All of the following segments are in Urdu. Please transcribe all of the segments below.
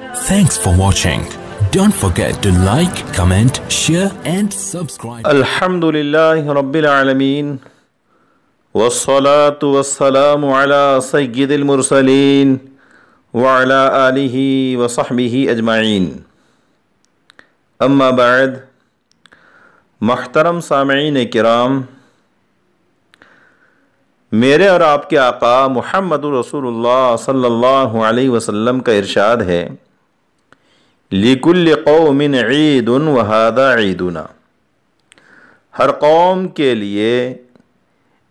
Thanks for watching. Don't forget to like, comment, share and subscribe. Alhamdulillahi Rabbil Alameen. Wassalatu wassalamu ala sayyidil mursaleen wa ala alihi wa sahbihi ajma'in. Amma ba'd. محترم سامعین کرام، میرے اور آپ کے آقا محمد رسول اللہ صلی اللہ علیہ وسلم کا ارشاد ہے، لِكُلِّ قَوْمٍ عِيدٌ وَهَذَا عِيدُنَا۔ ہر قوم کے لیے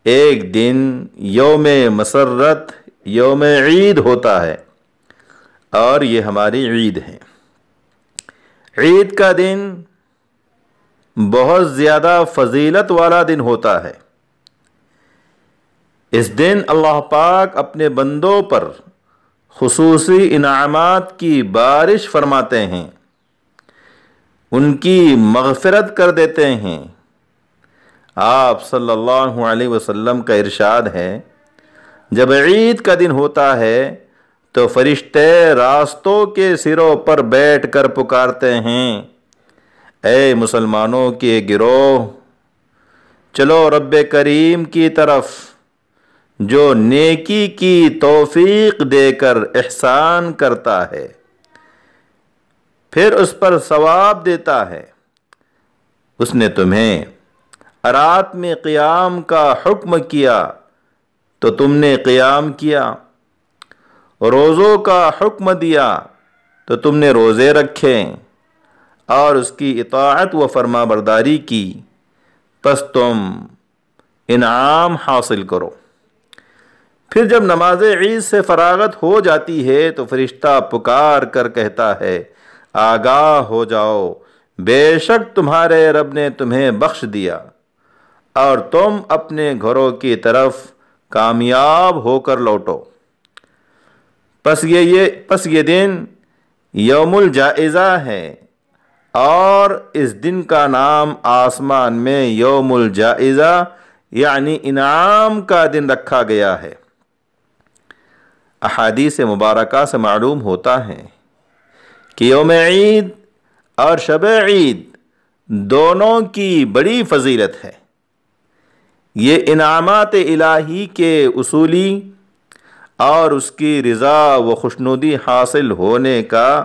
ایک دن یوم مسرت، یوم عید ہوتا ہے اور یہ ہماری عید ہے۔ عید کا دن بہت زیادہ فضیلت والا دن ہوتا ہے۔ اس دن اللہ پاک اپنے بندوں پر خصوصی انعامات کی بارش فرماتے ہیں، ان کی مغفرت کر دیتے ہیں۔ آپ صلی اللہ علیہ وسلم کا ارشاد ہے، جب عید کا دن ہوتا ہے تو فرشتے راستوں کے سروں پر بیٹھ کر پکارتے ہیں، اے مسلمانوں کے گروہ، چلو رب کریم کی طرف جو نیکی کی توفیق دے کر احسان کرتا ہے، پھر اس پر ثواب دیتا ہے۔ اس نے تمہیں رات میں قیام کا حکم کیا تو تم نے قیام کیا، روزوں کا حکم دیا تو تم نے روزے رکھے اور اس کی اطاعت و فرما برداری کی، پس تم انعام حاصل کرو۔ پھر جب نماز عید سے فراغت ہو جاتی ہے تو فرشتہ پکار کر کہتا ہے، آگاہ ہو جاؤ، بے شک تمہارے رب نے تمہیں بخش دیا اور تم اپنے گھروں کی طرف کامیاب ہو کر لوٹو۔ پس یہ دن یوم الجائزہ ہے اور اس دن کا نام آسمان میں یوم الجائزہ یعنی انعام کا دن رکھا گیا ہے۔ احادیث مبارکہ سے معلوم ہوتا ہے کہ یوم عید اور شب عید دونوں کی بڑی فضیلت ہے۔ یہ انعامات الہی کے اصولی اور اس کی رضا و خوشنودی حاصل ہونے کا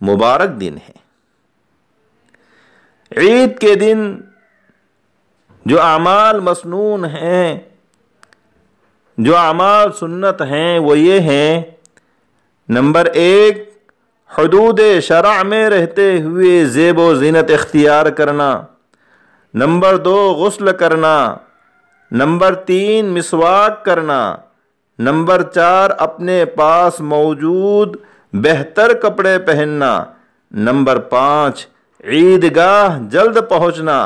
مبارک دن ہے۔ عید کے دن جو اعمال مسنون ہیں، جو اعمال سنت ہیں، وہ یہ ہیں، نمبر 1، حدود شرع میں رہتے ہوئے زیب و زینت اختیار کرنا، نمبر 2، غسل کرنا، نمبر 3، مسواک کرنا، نمبر 4، اپنے پاس موجود بہتر کپڑے پہننا، نمبر 5، عیدگاہ جلد پہنچنا،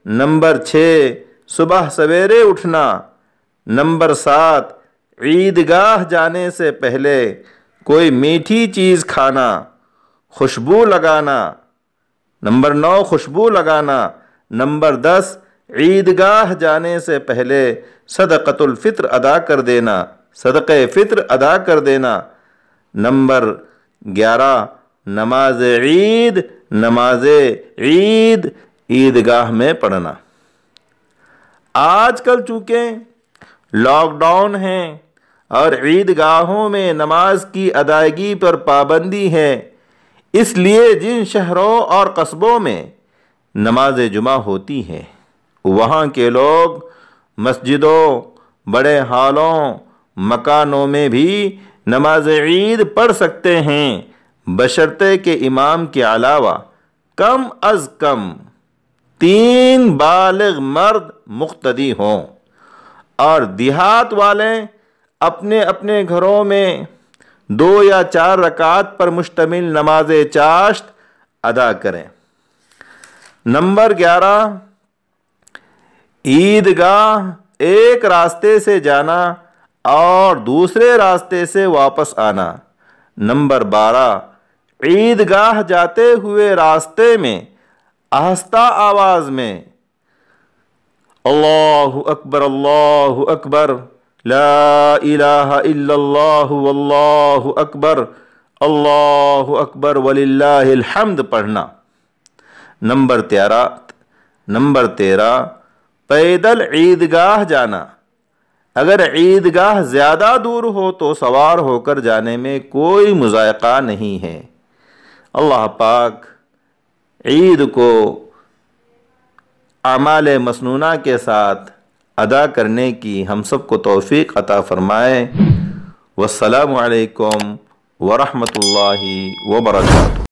نمبر 6، صبح سویرے اٹھنا، نمبر 7، عیدگاہ جانے سے پہلے کوئی میٹھی چیز کھانا، خوشبو لگانا، نمبر 9، خوشبو لگانا، نمبر 10، عیدگاہ جانے سے پہلے صدقۃ الفطر ادا کر دینا، صدقہ فطر ادا کر دینا، نمبر 11، نماز عید عیدگاہ میں پڑھنا۔ آج کل چونکہ لاک ڈاؤن ہے اور عیدگاہوں میں نماز کی ادائیگی پر پابندی ہے، اس لیے جن شہروں اور قصبوں میں نماز جمعہ ہوتی ہے وہاں کے لوگ مسجدوں، بڑے ہالوں، مکانوں میں بھی نماز عید پڑھ سکتے ہیں، بشرطے کہ امام کے علاوہ کم از کم 3 بالغ مرد مقتدی ہوں، اور دیہات والے اپنے اپنے گھروں میں 2 یا 4 رکعات پر مشتمل نماز چاشت ادا کریں۔ نمبر 11، عیدگاہ ایک راستے سے جانا اور دوسرے راستے سے واپس آنا۔ نمبر 12، عیدگاہ جاتے ہوئے راستے میں آہستہ آواز میں اللہ اکبر لا الہ الا اللہ واللہ اکبر اللہ اکبر وللہ الحمد پڑھنا۔ نمبر 13 پیدل عیدگاہ جانا۔ اگر عیدگاہ زیادہ دور ہو تو سوار ہو کر جانے میں کوئی مضائقہ نہیں ہے۔ اللہ پاک عید کو اعمال مسنونہ کے ساتھ ادا کرنے کی ہم سب کو توفیق عطا فرمائے۔ والسلام علیکم ورحمۃ اللہ وبرکاتہ۔